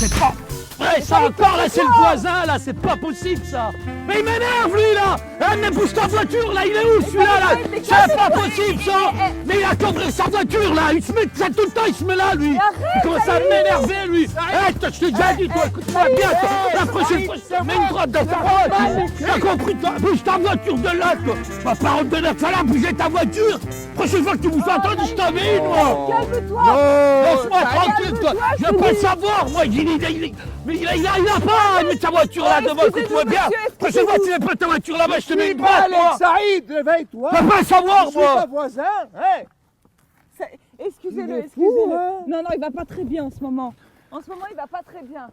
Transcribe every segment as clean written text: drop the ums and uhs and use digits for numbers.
C'est pas vrai, ça encore, là, c'est le voisin, là, c'est pas possible, ça. Mais il m'énerve, lui, là. Mais pousse ta voiture, là, il est où, celui-là, là? C'est pas possible, ça. Mais il a qu'ouvrir sa voiture, là. Il se met ça tout le temps, il se met là, lui. Il commence à m'énerver, lui. Je t'ai déjà dit, toi, écoute-moi bien. La prochaine fois, je te mets une droite dans ta voiture. T'as compris, toi? Bouge ta voiture de là, toi. Ma parole d'honneur, ça là, bouger ta voiture. Prochaine fois que tu vous entends, je t'en mets une, moi. Calme-toi. Laisse-moi tranquille, toi. Je veux pas le savoir, moi. Mais il a pas. Mais ta voiture là devant, écoute-moi bien. Prochaine fois, tu mets pas ta voiture là-bas, je te mets une droite, moi. Saïd, réveille-toi. Je veux pas le savoir, Je suis ta moi. voisin. Hein? Excusez-le, Il est excusez-le. fou, hein. Non, non, il va pas très bien en ce moment. En ce moment, il va pas très bien.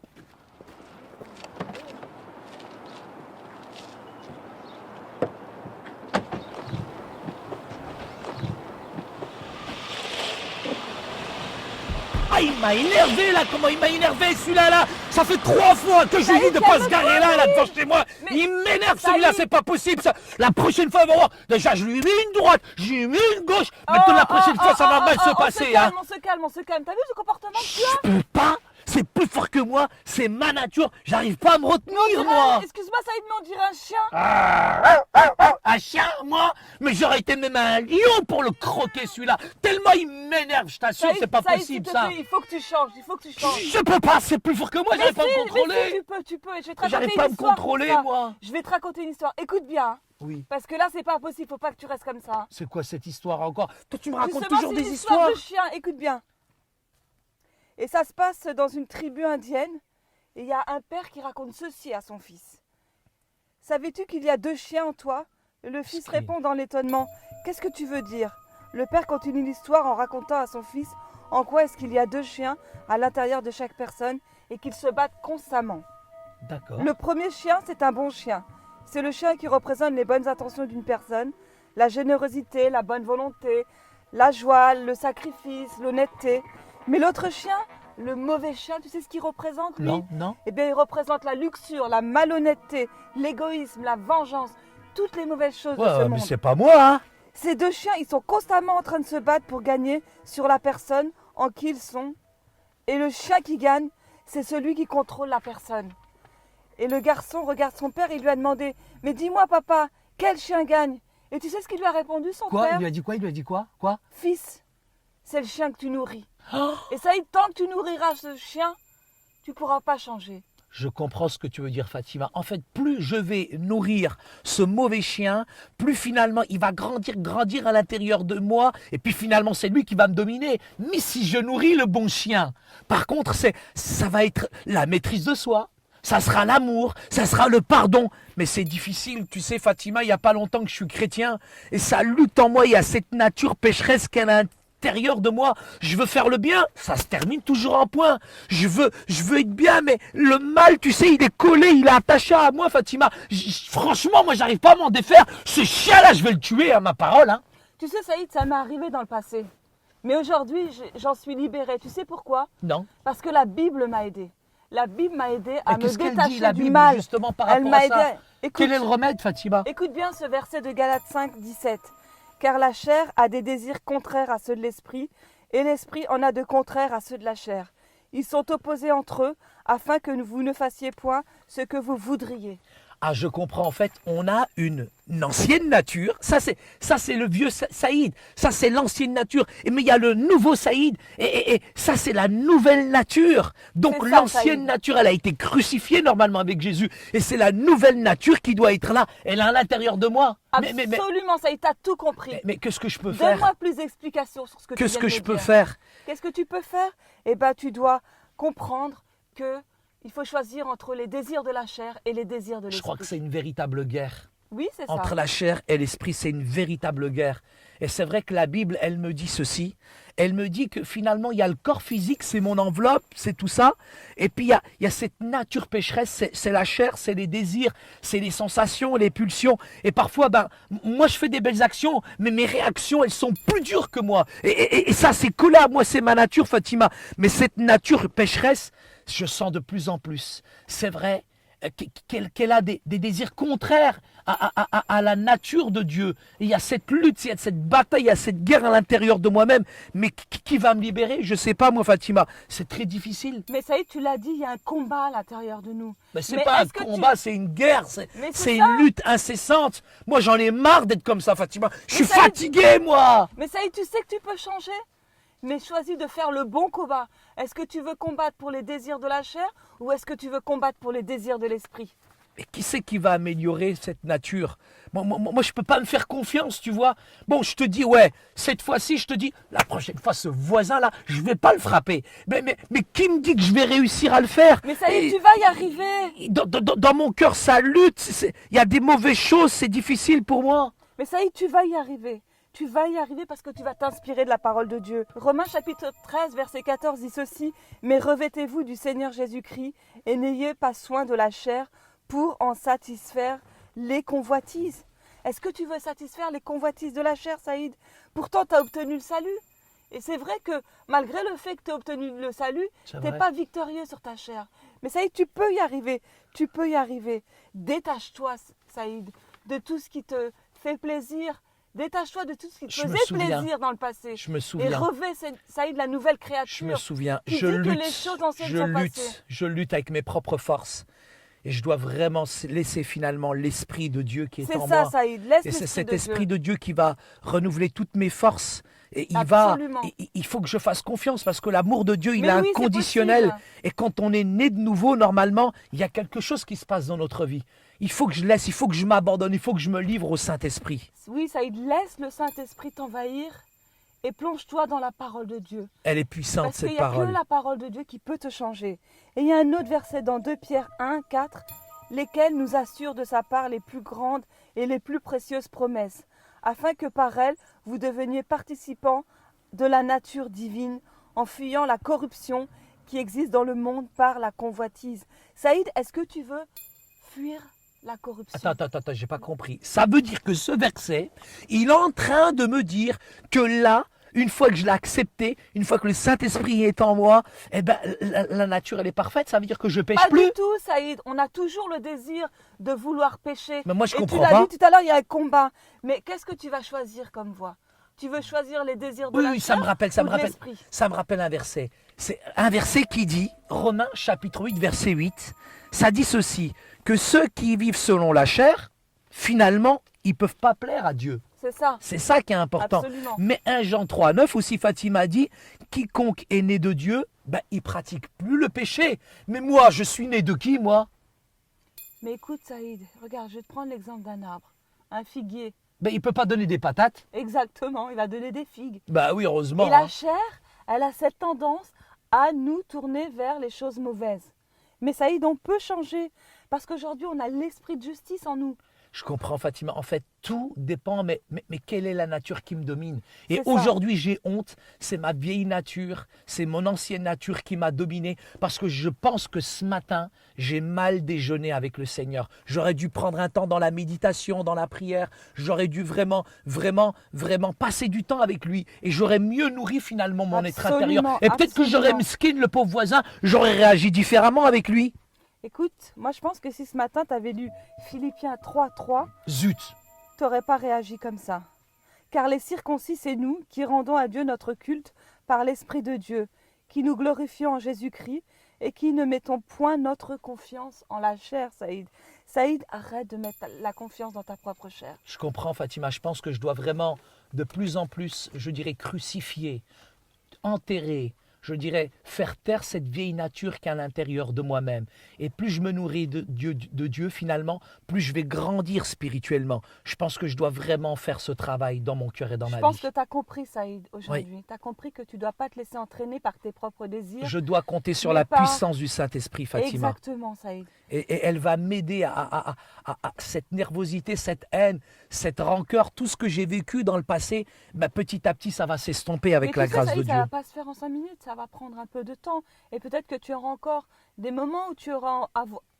Ah, il m'a énervé là, comment il m'a énervé celui-là là. Ça fait 3 fois que je lui dis de pas se garer là devant chez moi. Mais Il m'énerve celui-là, c'est pas possible ça. La prochaine fois, il va voir. Déjà, je lui ai mis une droite, je lui ai mis une gauche. Maintenant, la prochaine fois, ça va mal se passer, hein. On se calme, on se calme. T'as vu ce comportement que tu Je peux pas. C'est plus fort que moi, c'est ma nature. J'arrive pas à me retenir, moi. Excuse-moi, Saïd, mais on dirait un chien. Un chien, moi? Mais j'aurais été même un lion pour le croquer, celui-là. Tellement il m'énerve, je t'assure, c'est pas Saïd, possible, s'il te ça. plaît, il faut que tu changes, il faut que tu changes. Je peux pas, c'est plus fort que moi, j'arrive pas à me Mais contrôler. si, tu peux. Je vais te raconter J'arrive une pas à me histoire contrôler, pour ça. moi. Je vais te raconter une histoire. Écoute bien, hein, Oui. parce que là, c'est pas possible. Faut pas que tu restes comme ça. C'est quoi cette histoire encore? Toi, tu me racontes Justement, toujours c'est des une histoire histoires. de chien. Écoute bien. Et ça se passe dans une tribu indienne. Et il y a un père qui raconte ceci à son fils. Savais-tu qu'il y a 2 chiens en toi? Le fils Scream. répond dans l'étonnement. Qu'est-ce que tu veux dire? Le père continue l'histoire en racontant à son fils en quoi est-ce qu'il y a 2 chiens à l'intérieur de chaque personne et qu'ils se battent constamment. D'accord. Le premier chien, c'est un bon chien. C'est le chien qui représente les bonnes intentions d'une personne, la générosité, la bonne volonté, la joie, le sacrifice, l'honnêteté. Mais l'autre chien, le mauvais chien, tu sais ce qu'il représente, lui? Non. Eh bien, il représente la luxure, la malhonnêteté, l'égoïsme, la vengeance, toutes les mauvaises choses de ce Ouais, mais monde. c'est pas moi, hein. Ces 2 chiens, ils sont constamment en train de se battre pour gagner sur la personne en qui ils sont. Et le chien qui gagne, c'est celui qui contrôle la personne. Et le garçon regarde son père et il lui a demandé « Mais dis-moi papa, quel chien gagne ?» Et tu sais ce qu'il lui a répondu son Quoi? père? Il lui a dit quoi? Il lui a dit quoi? Quoi? Fils, c'est le chien que tu nourris. Oh, Et ça, tant que tu nourriras ce chien, tu ne pourras pas changer. je comprends ce que tu veux dire, Fatima. En fait, plus je vais nourrir ce mauvais chien, plus finalement il va grandir à l'intérieur de moi, et puis finalement c'est lui qui va me dominer. Mais si je nourris le bon chien, par contre, ça va être la maîtrise de soi. Ça sera l'amour, ça sera le pardon. Mais c'est difficile, tu sais, Fatima, il n'y a pas longtemps que je suis chrétien, et ça lutte en moi, il y a cette nature pécheresse qu'elle a l'intérieur de moi. Je veux faire le bien, ça se termine toujours en point. Je veux être bien, mais le mal, tu sais, il est collé, il est attaché à moi, Fatima. Franchement, moi, j'arrive pas à m'en défaire. Ce chien-là, je vais le tuer, à ma parole, hein. Tu sais, Saïd, ça m'est arrivé dans le passé. Mais aujourd'hui, j'en suis libérée. Tu sais pourquoi? Non. Parce que la Bible m'a aidée. La Bible m'a aidée à Et me qu'est-ce qu'elle détacher dit, la du Bible, mal. justement, par Elle rapport m'a à ça? aidée. Écoute, Quel est le remède, Fatima? écoute bien ce verset de Galates 5, 17. Car la chair a des désirs contraires à ceux de l'esprit, et l'esprit en a de contraires à ceux de la chair. Ils sont opposés entre eux, afin que vous ne fassiez point ce que vous voudriez. Ah, je comprends. En fait, on a une ancienne nature. Ça, c'est le vieux Saïd. Ça, c'est l'ancienne nature. Mais il y a le nouveau Saïd. Et ça, c'est la nouvelle nature. Donc, C'est ça, l'ancienne Saïd. nature, elle a été crucifiée normalement avec Jésus. Et c'est la nouvelle nature qui doit être là. Elle est à l'intérieur de moi. Absolument, Saïd, t'as tout compris. Mais qu'est-ce que je peux faire? Donne-moi plus d'explications sur ce que tu Qu'est-ce viens que de je me peux dire. faire? Qu'est-ce que tu peux faire? Eh bien, tu dois comprendre que il faut choisir entre les désirs de la chair et les désirs de l'esprit. Je crois que c'est une véritable guerre. Oui, c'est ça. Entre la chair et l'esprit, c'est une véritable guerre. Et c'est vrai que la Bible, elle me dit ceci. Elle me dit que finalement, il y a le corps physique, c'est mon enveloppe, c'est tout ça. Et puis, il y a cette nature pécheresse, c'est la chair, c'est les désirs, c'est les sensations, les pulsions. Et parfois, moi, je fais des belles actions, mais mes réactions, elles sont plus dures que moi. Et ça, c'est collé à moi, c'est ma nature, Fatima. Mais cette nature pécheresse, je sens de plus en plus. C'est vrai, qu'elle a des désirs contraires à la nature de Dieu. Et il y a cette lutte, il y a cette bataille, il y a cette guerre à l'intérieur de moi-même. Mais qui va me libérer? Je ne sais pas, moi, Fatima. C'est très difficile. Mais ça y est, tu l'as dit, il y a un combat à l'intérieur de nous. Mais c'est Mais pas un est-ce que combat, c'est une guerre. Mais C'est ça. une lutte incessante. Moi, j'en ai marre d'être comme ça, Fatima. Je suis ça y est, fatigué, moi. Mais ça y est, tu sais que tu peux changer. Mais choisis de faire le bon combat. Est-ce que tu veux combattre pour les désirs de la chair ou est-ce que tu veux combattre pour les désirs de l'esprit? Mais qui c'est qui va améliorer cette nature? Moi, je peux pas me faire confiance, tu vois. Bon, je te dis, ouais, cette fois-ci, je te dis, la prochaine fois, ce voisin-là, je vais pas le frapper. Mais qui me dit que je vais réussir à le faire? Mais ça y est, Et tu vas y arriver. dans mon cœur, ça lutte. Il y a des mauvaises choses, c'est difficile pour moi. Mais ça y est, tu vas y arriver. Tu vas y arriver parce que tu vas t'inspirer de la parole de Dieu. Romains chapitre 13, verset 14 dit ceci. Mais revêtez-vous du Seigneur Jésus-Christ et n'ayez pas soin de la chair pour en satisfaire les convoitises. Est-ce que tu veux satisfaire les convoitises de la chair, Saïd? Pourtant, tu as obtenu le salut. Et c'est vrai que malgré le fait que tu as obtenu le salut, tu n'es pas victorieux sur ta chair. Mais Saïd, tu peux y arriver. Tu peux y arriver. Détache-toi, Saïd, de tout ce qui te fait plaisir. Détache-toi de tout ce qui te faisait plaisir dans le passé. Je me souviens. Et revêt, Saïd, la nouvelle créature. Je me souviens. Qui Je dit que lutte. les choses anciennes sont passées. Je lutte avec mes propres forces. Et je dois vraiment laisser finalement l'Esprit de Dieu qui est en moi. C'est ça, Saïd. Laisse Et c'est l'Esprit cet de Esprit Dieu. de Dieu qui va renouveler toutes mes forces. Et Absolument. il faut que je fasse confiance parce que l'amour de Dieu, il Mais est oui, c'est inconditionnel. possible. Et quand on est né de nouveau, normalement, il y a quelque chose qui se passe dans notre vie. Il faut que je laisse, il faut que je m'abandonne, il faut que je me livre au Saint-Esprit. Oui, Saïd, laisse le Saint-Esprit t'envahir et plonge-toi dans la parole de Dieu. Elle est puissante, Parce qu'il cette n'y a parole. que la parole de Dieu qui peut te changer. Et il y a un autre verset dans 2 Pierre 1, 4, lesquels nous assurent de sa part les plus grandes et les plus précieuses promesses, afin que par elles, vous deveniez participants de la nature divine, en fuyant la corruption qui existe dans le monde par la convoitise. Saïd, est-ce que tu veux fuir la corruption? Attends, j'ai pas compris. Ça veut dire que ce verset, il est en train de me dire que là, une fois que je l'ai accepté, une fois que le Saint-Esprit est en moi, eh ben, la nature, elle est parfaite. Ça veut dire que je pêche Pas plus. du tout, Saïd. On a toujours le désir de vouloir pécher. Mais moi, je Et comprends tu l'as pas. dit tout à l'heure, il y a un combat. Mais qu'est-ce que tu vas choisir comme voie? Tu veux choisir les désirs de la Oui, ça chair me rappelle, ou de l'esprit? ça me rappelle un verset. C'est un verset qui dit, Romains chapitre 8, verset 8, ça dit ceci, que ceux qui vivent selon la chair, finalement, ils ne peuvent pas plaire à Dieu. C'est ça. C'est ça qui est important. Absolument. Mais 1 Jean 3, 9 aussi, Fatima dit, quiconque est né de Dieu, ben, il pratique plus le péché. Mais moi, je suis né de qui, moi? Mais écoute, Saïd, regarde, je vais te prendre l'exemple d'un arbre. Un figuier. Ben, il ne peut pas donner des patates. Exactement, il va donner des figues. Bah oui, heureusement. Et la hein. chair, elle a cette tendance à nous tourner vers les choses mauvaises. Mais Saïd, on peut changer. Parce qu'aujourd'hui, on a l'esprit de justice en nous. Je comprends, Fatima. En fait, tout dépend, mais quelle est la nature qui me domine? Et C'est ça. aujourd'hui, j'ai honte. C'est ma vieille nature, c'est mon ancienne nature qui m'a dominé. Parce que je pense que ce matin, j'ai mal déjeuné avec le Seigneur. J'aurais dû prendre un temps dans la méditation, dans la prière. J'aurais dû vraiment passer du temps avec lui. Et j'aurais mieux nourri finalement mon être intérieur. Absolument, Et peut-être que j'aurais absolument. miskin, le pauvre voisin, j'aurais réagi différemment avec lui. Écoute, moi je pense que si ce matin tu avais lu Philippiens 3:3, Zut! tu n'aurais pas réagi comme ça. Car les circoncis, c'est nous qui rendons à Dieu notre culte par l'Esprit de Dieu, qui nous glorifions en Jésus-Christ et qui ne mettons point notre confiance en la chair, Saïd. Saïd, arrête de mettre la confiance dans ta propre chair. Je comprends, Fatima. Je pense que je dois vraiment de plus en plus, je dirais, crucifier, enterrer, je dirais, faire taire cette vieille nature qui est à l'intérieur de moi-même. Et plus je me nourris de Dieu, finalement, plus je vais grandir spirituellement. Je pense que je dois vraiment faire ce travail dans mon cœur et dans Je ma pense vie. que tu as compris, Saïd, aujourd'hui. Tu as compris que tu ne dois pas te laisser entraîner par tes propres désirs. Je dois compter sur Mais la pas- puissance du Saint-Esprit, Fatima. Exactement, Saïd. Et elle va m'aider à cette nervosité, cette haine, cette rancœur, tout ce que j'ai vécu dans le passé, ben, petit à petit, ça va s'estomper avec Mais la tu sais, grâce Saïd, de ça Dieu. va pas se faire en 5 minutes, ça va prendre un peu de temps. Et peut-être que tu auras encore des moments où tu auras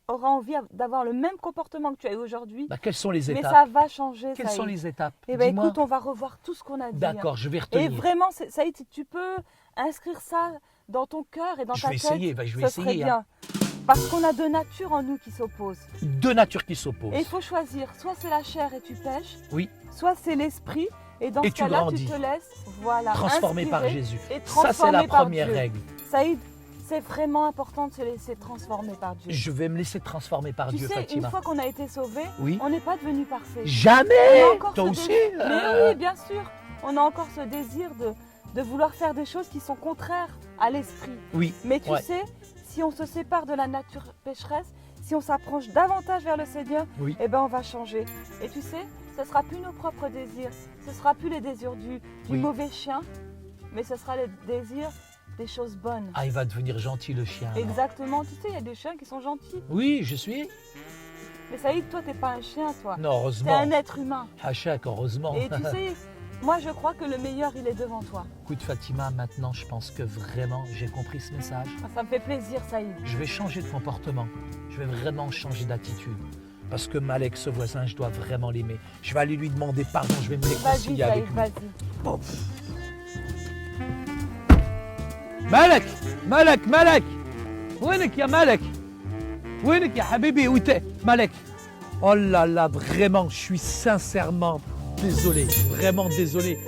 envie d'avoir le même comportement que tu as eu aujourd'hui. Ben, quelles sont les Mais étapes? ça va changer, Quelles Saïd. sont les étapes? Eh bien Dis-moi. écoute, on va revoir tout ce qu'on a dit. D'accord, je vais Et retenir. vraiment, Saïd, si tu peux inscrire ça dans ton cœur et dans Je ta vais tête, essayer, je vais ce serait essayer, hein. bien. Parce qu'on a deux natures en nous qui s'opposent. Deux natures qui s'opposent. Et il faut choisir, soit c'est la chair et tu pêches, Oui. soit c'est l'esprit. Et dans Et ce tu cas-là, grandis. tu te laisses, voilà, Transformé par inspirer Jésus. et Ça, c'est transformer la par première Dieu. règle. Saïd, c'est vraiment important de se laisser transformer par Dieu. Je vais me laisser transformer par Tu Dieu, sais, Fatima. une fois qu'on a été sauvé, Oui. on n'est pas devenu parfait. Jamais. On a encore Toi ce aussi désir- Mais oui, bien sûr. On a encore ce désir de vouloir faire des choses qui sont contraires à l'esprit. Oui. Mais tu Ouais. sais, si on se sépare de la nature pécheresse, si on s'approche davantage vers le Seigneur, Oui. eh ben on va changer. Et tu sais, ce ne sera plus nos propres désirs, ce ne sera plus les désirs du Oui. mauvais chien, mais ce sera les désirs des choses bonnes. Ah, il va devenir gentil, le chien. alors. Exactement, tu sais, il y a des chiens qui sont gentils. Oui, je suis. Mais Saïd, toi, t'es pas un chien, toi. Non, T'es heureusement. un être humain. Hachak, heureusement. Et tu sais, moi, je crois que le meilleur, il est devant toi. Écoute, Fatima, maintenant, je pense que vraiment, j'ai compris ce message. Ça me fait plaisir, Saïd. Je vais changer de comportement. Je vais vraiment changer d'attitude. Parce que Malek, ce voisin, je dois vraiment l'aimer. Je vais aller lui demander pardon, je vais me Vas-y, réconcilier avec Saïd, lui. vas-y. Bon. مالك مالك مالك وينك يا مالك وينك يا حبيبي ويت مالك Oh là là, vraiment, je suis sincèrement désolé, vraiment désolé.